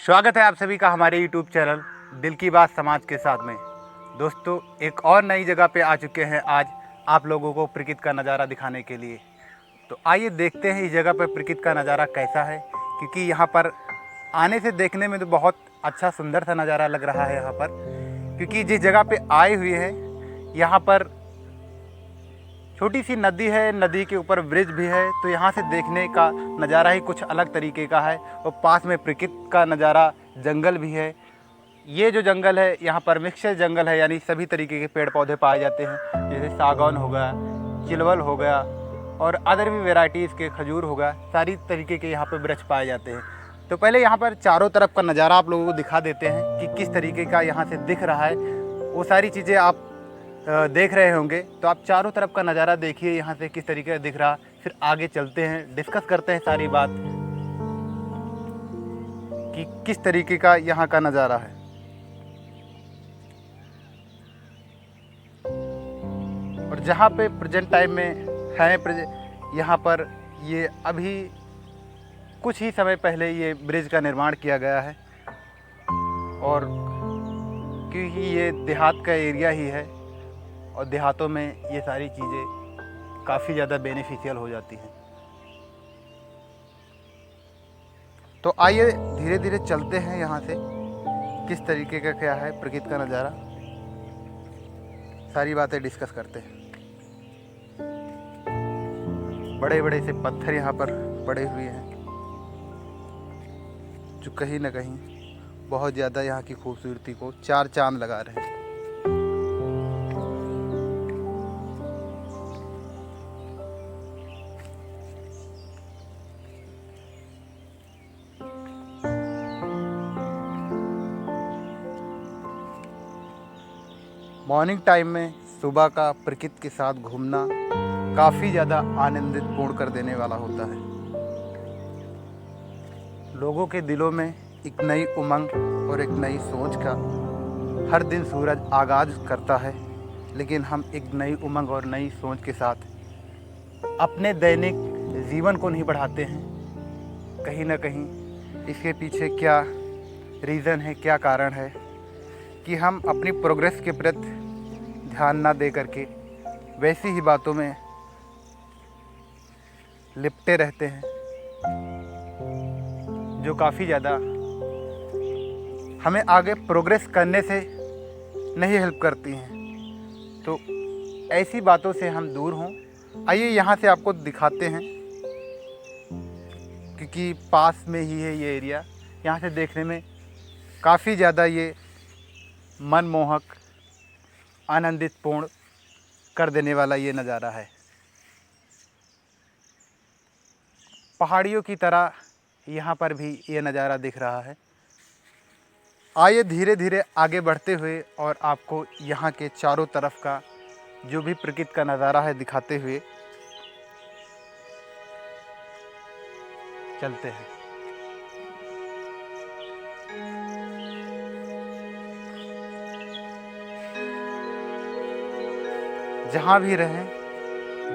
स्वागत है आप सभी का हमारे YouTube चैनल दिल की बात समाज के साथ में। दोस्तों, एक और नई जगह पे आ चुके हैं आज आप लोगों को प्रकृति का नज़ारा दिखाने के लिए। तो आइए देखते हैं इस जगह पर प्रकृति का नज़ारा कैसा है, क्योंकि यहाँ पर आने से देखने में तो बहुत अच्छा सुंदर सा नज़ारा लग रहा है यहाँ पर। क्योंकि जिस जगह पे आए हुए हैं यहाँ पर छोटी सी नदी है, नदी के ऊपर ब्रिज भी है, तो यहाँ से देखने का नज़ारा ही कुछ अलग तरीके का है। और पास में प्रकृति का नज़ारा, जंगल भी है। ये जो जंगल है यहाँ पर मिक्सचर जंगल है, यानी सभी तरीके के पेड़ पौधे पाए जाते हैं, जैसे सागौन हो गया, चिलवल हो गया और अदर भी वेराइटीज़ के खजूर हो गया, सारी तरीके के यहाँ पर वृक्ष पाए जाते हैं। तो पहले यहाँ पर चारों तरफ का नज़ारा आप लोगों को दिखा देते हैं कि किस तरीके का यहाँ से दिख रहा है। वो सारी चीज़ें आप देख रहे होंगे, तो आप चारों तरफ का नज़ारा देखिए यहाँ से किस तरीके का दिख रहा। फिर आगे चलते हैं, डिस्कस करते हैं सारी बात कि किस तरीके का यहाँ का नज़ारा है। और जहाँ पे प्रेजेंट टाइम में है यहाँ पर ये अभी कुछ ही समय पहले ये ब्रिज का निर्माण किया गया है। और क्योंकि ये देहात का एरिया ही है और देहातों में ये सारी चीज़ें काफ़ी ज़्यादा बेनिफिशियल हो जाती हैं। तो आइए धीरे धीरे चलते हैं यहाँ से, किस तरीके का क्या है प्रकृति का नज़ारा, सारी बातें डिस्कस करते हैं। बड़े बड़े से पत्थर यहाँ पर पड़े हुए हैं जो कहीं ना कहीं बहुत ज़्यादा यहाँ की खूबसूरती को चार चांद लगा रहे हैं। मॉर्निंग टाइम में सुबह का प्रकृति के साथ घूमना काफ़ी ज़्यादा आनंदित पूर्ण कर देने वाला होता है। लोगों के दिलों में एक नई उमंग और एक नई सोच का हर दिन सूरज आगाज़ करता है, लेकिन हम एक नई उमंग और नई सोच के साथ अपने दैनिक जीवन को नहीं बढ़ाते हैं। कहीं ना कहीं इसके पीछे क्या रीज़न है, क्या कारण है कि हम अपनी प्रोग्रेस के प्रति ध्यान ना दे करके वैसी ही बातों में लिपटे रहते हैं जो काफ़ी ज़्यादा हमें आगे प्रोग्रेस करने से नहीं हेल्प करती हैं। तो ऐसी बातों से हम दूर हों। आइए यहाँ से आपको दिखाते हैं, क्योंकि पास में ही है ये एरिया। यहाँ से देखने में काफ़ी ज़्यादा ये मनमोहक, आनंदित पूर्ण कर देने वाला ये नज़ारा है। पहाड़ियों की तरह यहाँ पर भी ये नज़ारा दिख रहा है। आइए धीरे धीरे आगे बढ़ते हुए और आपको यहाँ के चारों तरफ का जो भी प्रकृति का नज़ारा है दिखाते हुए चलते हैं। जहाँ भी रहें,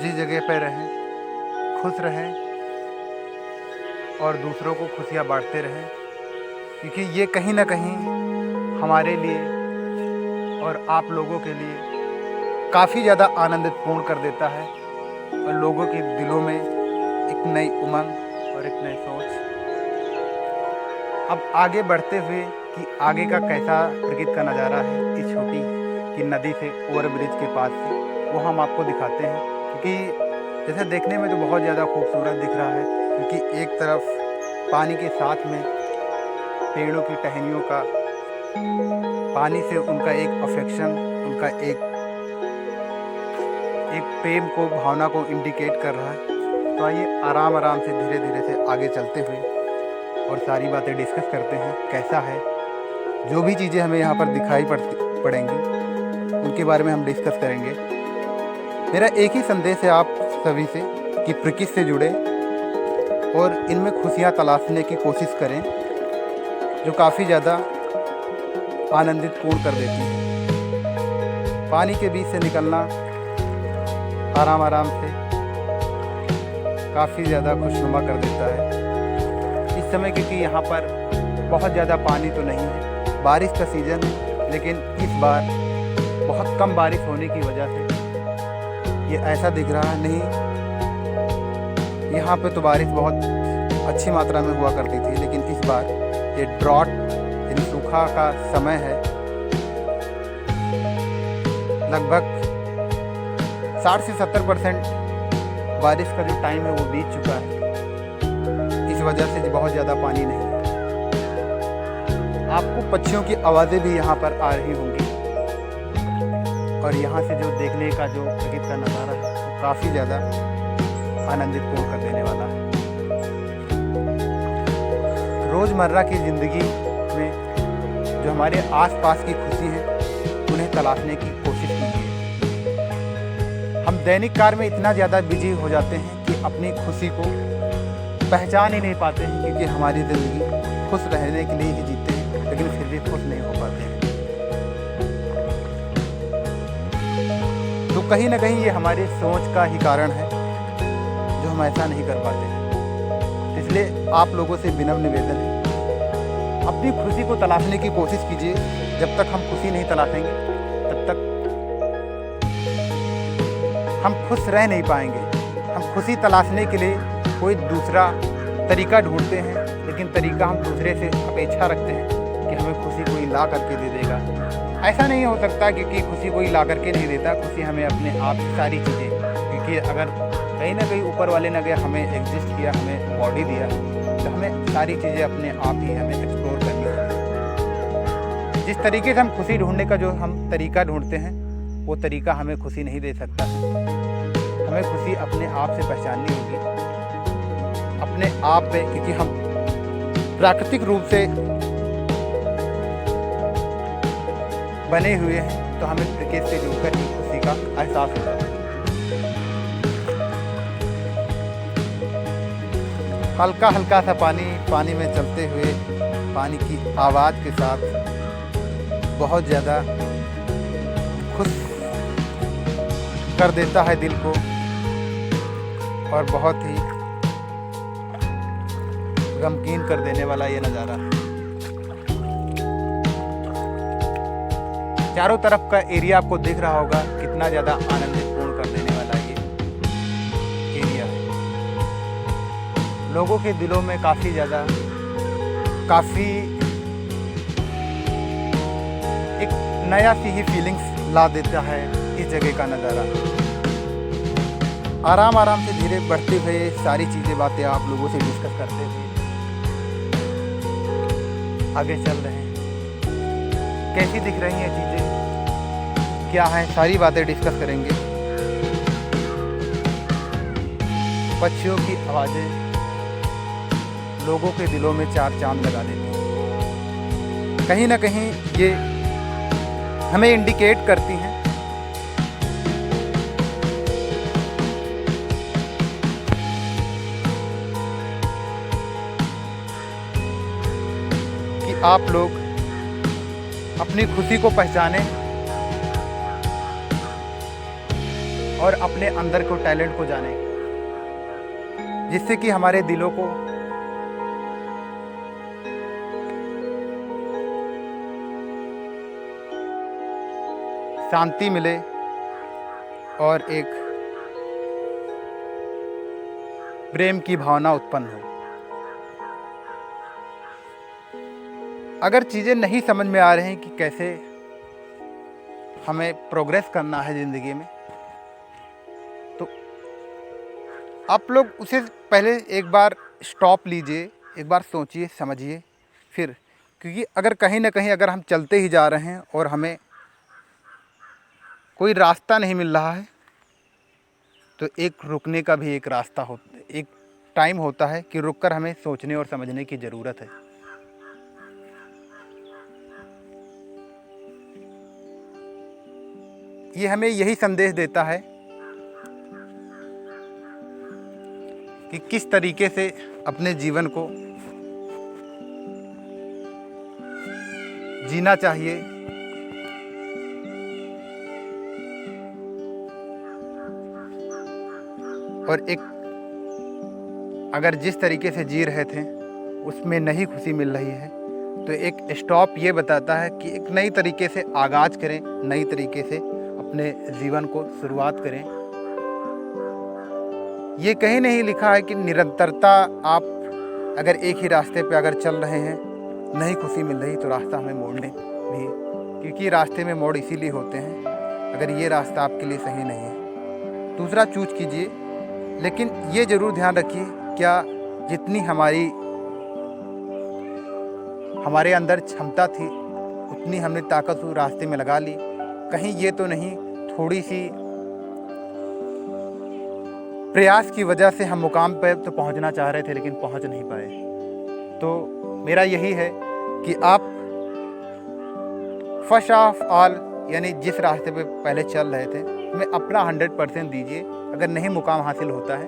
जिस जगह पर रहें, खुश रहें और दूसरों को खुशियाँ बांटते रहें, क्योंकि ये कहीं ना कहीं हमारे लिए और आप लोगों के लिए काफ़ी ज़्यादा आनंदित पूर्ण कर देता है और लोगों के दिलों में एक नई उमंग और एक नई सोच। अब आगे बढ़ते हुए कि आगे का कैसा प्रकृति का नज़ारा है इस छोटी की नदी से ओवर ब्रिज के पास से, वो हम आपको दिखाते हैं। क्योंकि जैसे देखने में तो बहुत ज़्यादा खूबसूरत दिख रहा है, क्योंकि एक तरफ पानी के साथ में पेड़ों की टहनियों का, पानी से उनका एक अफेक्शन, उनका एक प्रेम को, भावना को इंडिकेट कर रहा है। तो आइए आराम आराम से धीरे धीरे से आगे चलते हुए और सारी बातें डिस्कस करते हैं कैसा है। जो भी चीज़ें हमें यहाँ पर दिखाई पड़ेंगी उनके बारे में हम डिस्कस करेंगे। मेरा एक ही संदेश है आप सभी से कि प्रकृति से जुड़े और इनमें खुशियाँ तलाशने की कोशिश करें, जो काफ़ी ज़्यादा आनंदित पूर्ण कर देती है। पानी के बीच से निकलना आराम आराम से काफ़ी ज़्यादा खुशनुमा कर देता है इस समय, क्योंकि यहाँ पर बहुत ज़्यादा पानी तो नहीं है, बारिश का सीज़न है, लेकिन इस बार बहुत कम बारिश होने की वजह से ये ऐसा दिख रहा है। नहीं, यहाँ पे तो बारिश बहुत अच्छी मात्रा में हुआ करती थी, लेकिन इस बार ये ड्रॉट यानी सूखा का समय है। लगभग 60 से 70% बारिश का जो टाइम है वो बीत चुका है। इस वजह से बहुत ज़्यादा पानी नहीं है। आपको पक्षियों की आवाज़ें भी यहाँ पर आ रही होंगी, और यहाँ से जो देखने का जो प्रकृति का नज़ारा है वो काफ़ी ज़्यादा आनंदित पूर्ण कर देने वाला है। रोज़मर्रा की ज़िंदगी में जो हमारे आसपास की खुशी है उन्हें तलाशने की कोशिश कीजिए। हम दैनिक कार्य में इतना ज़्यादा बिजी हो जाते हैं कि अपनी खुशी को पहचान ही नहीं पाते हैं, क्योंकि हमारी ज़िंदगी खुश रहने के लिए ही जीते हैं, लेकिन फिर भी खुश नहीं हो पाते हैं। तो कहीं ना कहीं ये हमारी सोच का ही कारण है जो हम ऐसा नहीं कर पाते हैं। इसलिए आप लोगों से विनम्र निवेदन है, अपनी खुशी को तलाशने की कोशिश कीजिए। जब तक हम खुशी नहीं तलाशेंगे तब तक हम खुश रह नहीं पाएंगे। हम खुशी तलाशने के लिए कोई दूसरा तरीका ढूंढते हैं, लेकिन तरीका हम दूसरे से अपेक्षा रखते हैं कि हमें खुशी कोई ला करके दे देगा। ऐसा नहीं हो सकता, क्योंकि खुशी कोई ला करके नहीं देता। खुशी हमें अपने आप की सारी चीज़ें, क्योंकि अगर कहीं ना कहीं ऊपर वाले ने अगर हमें एग्जिस्ट किया, हमें बॉडी दिया, तो हमें सारी चीज़ें अपने आप ही हमें एक्सप्लोर करनी होगी। जिस तरीके से हम खुशी ढूंढने का जो हम तरीका ढूंढते हैं वो तरीका हमें खुशी नहीं दे सकता। हमें खुशी अपने आप से पहचाननी होगी, अपने आप पे, क्योंकि हम प्राकृतिक रूप से बने हुए हैं, तो हमें प्रकृति से जुड़कर ही खुशी का एहसास होता है। हल्का हल्का सा पानी में चलते हुए पानी की आवाज़ के साथ बहुत ज़्यादा खुश कर देता है दिल को, और बहुत ही गमगीन कर देने वाला ये नज़ारा है। चारों तरफ का एरिया आपको दिख रहा होगा, कितना ज़्यादा आनंदित पूर्ण कर देने वाला ये एरिया है। लोगों के दिलों में काफ़ी एक नया सी ही फीलिंग्स ला देता है इस जगह का नज़ारा। आराम आराम से धीरे बढ़ते हुए सारी चीज़ें बातें आप लोगों से डिस्कस करते हुए आगे चल रहे हैं। कैसी दिख रही हैं चीज़ें, क्या है, सारी बातें डिस्कस करेंगे। पक्षियों की आवाज़ें लोगों के दिलों में चार चांद लगा देती हैं। कहीं ना कहीं ये हमें इंडिकेट करती हैं कि आप लोग अपनी खुशी को पहचानें और अपने अंदर को टैलेंट को जानें, जिससे कि हमारे दिलों को शांति मिले और एक प्रेम की भावना उत्पन्न हो। अगर चीज़ें नहीं समझ में आ रही हैं कि कैसे हमें प्रोग्रेस करना है ज़िंदगी में, तो आप लोग उसे पहले एक बार स्टॉप लीजिए, एक बार सोचिए समझिए फिर। क्योंकि अगर कहीं ना कहीं अगर हम चलते ही जा रहे हैं और हमें कोई रास्ता नहीं मिल रहा है, तो एक रुकने का भी एक रास्ता एक टाइम होता है कि रुककर हमें सोचने और समझने की ज़रूरत है। ये हमें यही संदेश देता है कि किस तरीके से अपने जीवन को जीना चाहिए, और एक अगर जिस तरीके से जी रहे थे उसमें नहीं खुशी मिल रही है, तो एक स्टॉप ये बताता है कि एक नई तरीके से आगाज़ करें, नई तरीके से अपने जीवन को शुरुआत करें। ये कहीं नहीं लिखा है कि निरंतरता, आप अगर एक ही रास्ते पे अगर चल रहे हैं, नहीं खुशी मिल रही तो रास्ता हमें मोड़ने भी, क्योंकि रास्ते में मोड़ इसीलिए होते हैं अगर ये रास्ता आपके लिए सही नहीं है। दूसरा चूज कीजिए, लेकिन ये ज़रूर ध्यान रखिए क्या जितनी हमारे अंदर क्षमता थी उतनी हमने ताकत उस रास्ते में लगा ली। कहीं ये तो नहीं थोड़ी सी प्रयास की वजह से हम मुकाम पर तो पहुंचना चाह रहे थे लेकिन पहुंच नहीं पाए। तो मेरा यही है कि आप फर्स्ट ऑफ ऑल यानी जिस रास्ते पे पहले चल रहे थे में अपना 100% दीजिए। अगर नहीं मुकाम हासिल होता है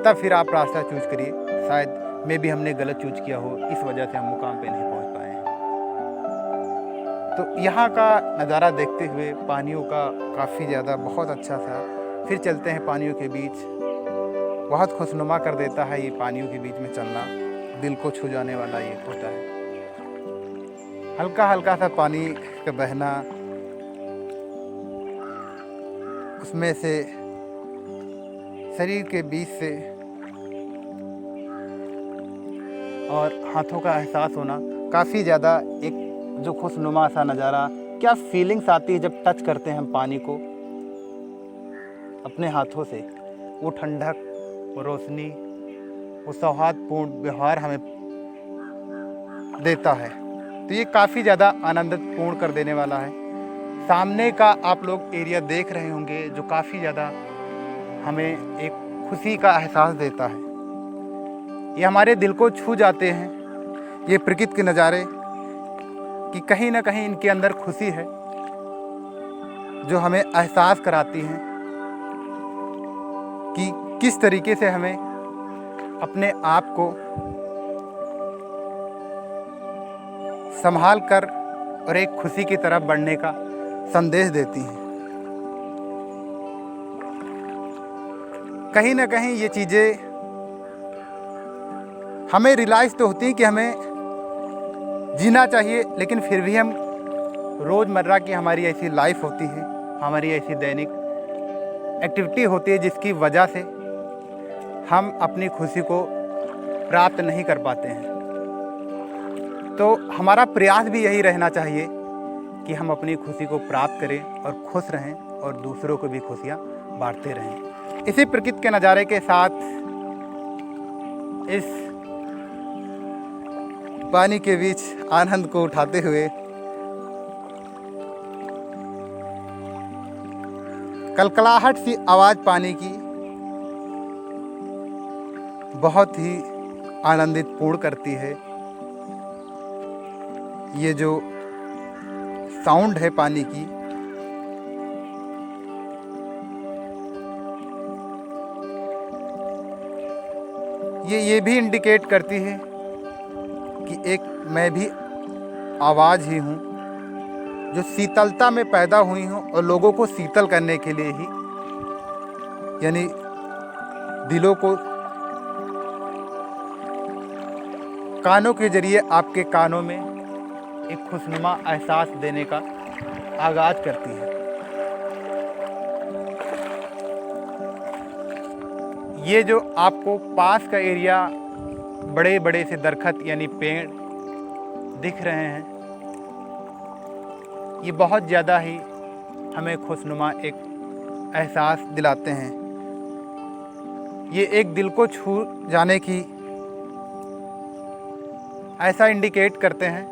तब फिर आप रास्ता चूज करिए। शायद में भी हमने गलत चूज किया हो, इस वजह से हम मुकाम पे नहीं पहुंच पाए हैं। तो यहाँ का नज़ारा देखते हुए पानियों का काफ़ी ज़्यादा बहुत अच्छा था। फिर चलते हैं पानियों के बीच। बहुत खुशनुमा कर देता है ये पानियों के बीच में चलना, दिल को छू जाने वाला ये होता है। हल्का हल्का सा पानी का बहना, उसमें से शरीर के बीच से और हाथों का एहसास होना, काफ़ी ज़्यादा एक जो खुशनुमा सा नज़ारा, क्या फीलिंग्स आती है जब टच करते हैं हम पानी को अपने हाथों से। वो ठंडक, वो रोशनी, वो सौहार्दपूर्ण व्यवहार हमें देता है। तो ये काफ़ी ज़्यादा आनंदपूर्ण कर देने वाला है। सामने का आप लोग एरिया देख रहे होंगे जो काफ़ी ज़्यादा हमें एक खुशी का एहसास देता है। ये हमारे दिल को छू जाते हैं ये प्रकृति के नज़ारे, कि कहीं ना कहीं इनके अंदर खुशी है जो हमें एहसास कराती हैं कि किस तरीके से हमें अपने आप को संभाल कर और एक खुशी की तरफ बढ़ने का संदेश देती हैं। कहीं ना कहीं ये चीज़ें हमें रियलाइज़ तो होती हैं कि हमें जीना चाहिए, लेकिन फिर भी हम रोज़मर्रा की हमारी ऐसी लाइफ होती है, हमारी ऐसी दैनिक एक्टिविटी होती है जिसकी वजह से हम अपनी खुशी को प्राप्त नहीं कर पाते हैं। तो हमारा प्रयास भी यही रहना चाहिए कि हम अपनी खुशी को प्राप्त करें और खुश रहें और दूसरों को भी खुशियाँ बांटते रहें। इसी प्रकृति के नज़ारे के साथ इस पानी के बीच आनंद को उठाते हुए कलकलाहट सी आवाज़ पानी की बहुत ही आनंदित पूर्ण करती है। ये जो साउंड है पानी की, ये भी इंडिकेट करती है कि एक मैं भी आवाज़ ही हूँ जो शीतलता में पैदा हुई हूँ और लोगों को शीतल करने के लिए ही, यानी दिलों को कानों के जरिए आपके कानों में एक खुशनुमा एहसास देने का आगाज़ करती है। ये जो आपको पास का एरिया, बड़े बड़े से दरख्त यानी पेड़ दिख रहे हैं, ये बहुत ज़्यादा ही हमें खुशनुमा एक एहसास दिलाते हैं। ये एक दिल को छू जाने की ऐसा इंडिकेट करते हैं।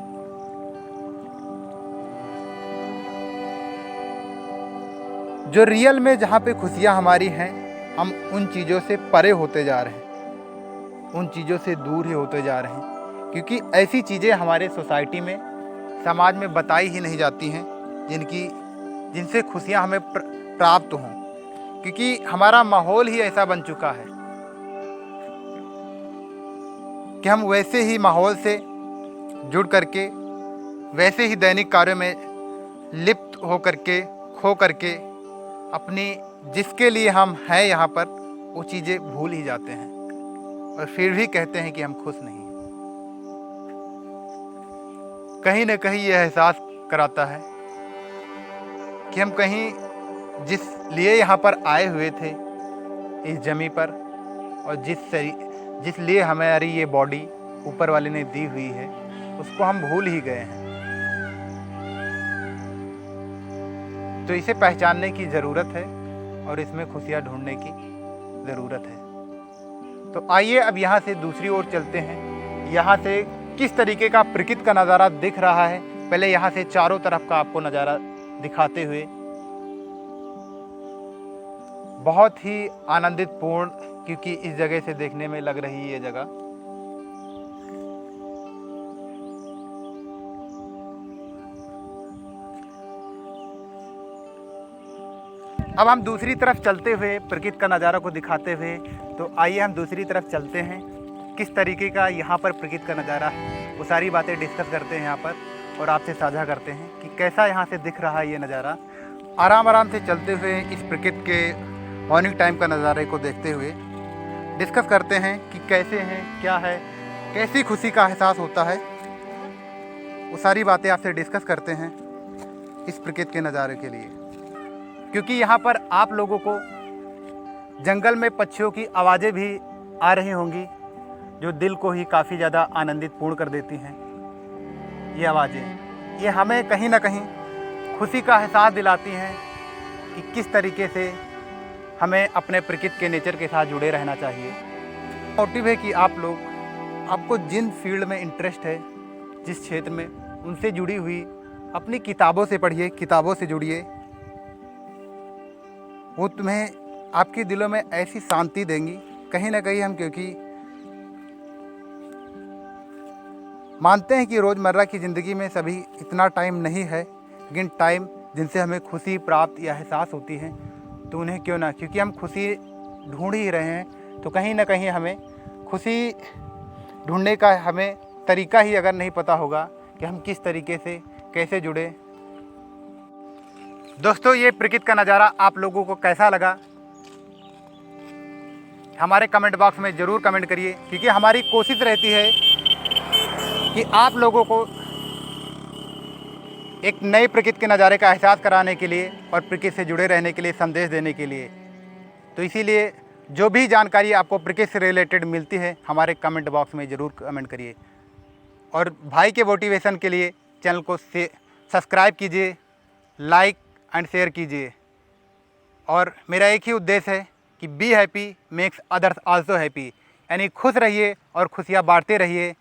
जो रियल में जहाँ पे खुशियाँ हमारी हैं, हम उन चीज़ों से परे होते जा रहे हैं, उन चीज़ों से दूर ही होते जा रहे हैं, क्योंकि ऐसी चीज़ें हमारे सोसाइटी में, समाज में बताई ही नहीं जाती हैं जिनसे खुशियाँ हमें प्राप्त हों, क्योंकि हमारा माहौल ही ऐसा बन चुका है कि हम वैसे ही माहौल से जुड़ करके, वैसे ही दैनिक कार्यों में लिप्त हो करके, खो करके अपनी जिसके लिए हम हैं यहाँ पर वो चीज़ें भूल ही जाते हैं और फिर भी कहते हैं कि हम खुश नहीं हैं। कहीं न कहीं ये एहसास कराता है कि हम कहीं जिस लिए यहाँ पर आए हुए थे इस ज़मीं पर, और जिस लिए हमारी ये बॉडी ऊपर वाले ने दी हुई है, उसको हम भूल ही गए हैं। तो इसे पहचानने की ज़रूरत है और इसमें खुशियाँ ढूंढने की ज़रूरत है। तो आइए अब यहाँ से दूसरी ओर चलते हैं। यहाँ से किस तरीके का प्रकृति का नज़ारा दिख रहा है, पहले यहाँ से चारों तरफ का आपको नज़ारा दिखाते हुए। बहुत ही आनंदित पूर्ण, क्योंकि इस जगह से देखने में लग रही है ये जगह। अब हम दूसरी तरफ चलते हुए प्रकृति का नज़ारा को दिखाते हुए, तो आइए हम दूसरी तरफ चलते हैं। किस तरीके का यहाँ पर प्रकृति का नज़ारा है, वो सारी बातें डिस्कस करते हैं यहाँ पर और आपसे साझा करते हैं कि कैसा यहाँ से दिख रहा है ये नज़ारा। आराम आराम से चलते हुए इस प्रकृति के मॉर्निंग टाइम का नज़ारे को देखते हुए डिस्कस करते हैं कि कैसे हैं, क्या है, कैसी खुशी का एहसास होता है। वो सारी बातें आपसे डिस्कस करते हैं इस प्रकृति के नज़ारे के लिए, क्योंकि यहाँ पर आप लोगों को जंगल में पक्षियों की आवाज़ें भी आ रही होंगी, जो दिल को ही काफ़ी ज़्यादा आनंदित पूर्ण कर देती हैं। ये आवाज़ें ये हमें कहीं ना कहीं खुशी का एहसास दिलाती हैं कि किस तरीके से हमें अपने प्रकृति के नेचर के साथ जुड़े रहना चाहिए। मोटिव है कि आपको जिन फील्ड में इंटरेस्ट है, जिस क्षेत्र में, उनसे जुड़ी हुई अपनी किताबों से पढ़िए, किताबों से जुड़िए। वो तुम्हें आपके दिलों में ऐसी शांति देंगी। कहीं ना कहीं हम क्योंकि मानते हैं कि रोज़मर्रा की ज़िंदगी में सभी इतना टाइम नहीं है, लेकिन टाइम जिनसे हमें खुशी प्राप्त या एहसास होती है, तो उन्हें क्यों ना, क्योंकि हम खुशी ढूंढ ही रहे हैं, तो कहीं ना कहीं हमें खुशी ढूंढने का हमें तरीका ही अगर नहीं पता होगा कि हम किस तरीके से कैसे जुड़े। दोस्तों, ये प्रकृति का नज़ारा आप लोगों को कैसा लगा, हमारे कमेंट बॉक्स में ज़रूर कमेंट करिए, क्योंकि हमारी कोशिश रहती है कि आप लोगों को एक नए प्रकृति के नज़ारे का एहसास कराने के लिए और प्रकृति से जुड़े रहने के लिए संदेश देने के लिए। तो इसीलिए जो भी जानकारी आपको प्रकृति से रिलेटेड मिलती है, हमारे कमेंट बॉक्स में ज़रूर कमेंट करिए। और भाई के मोटिवेशन के लिए चैनल को सब्सक्राइब कीजिए, लाइक एंड शेयर कीजिए। और मेरा एक ही उद्देश्य है कि be happy makes others also happy, यानी खुश रहिए और खुशियाँ बांटते रहिए।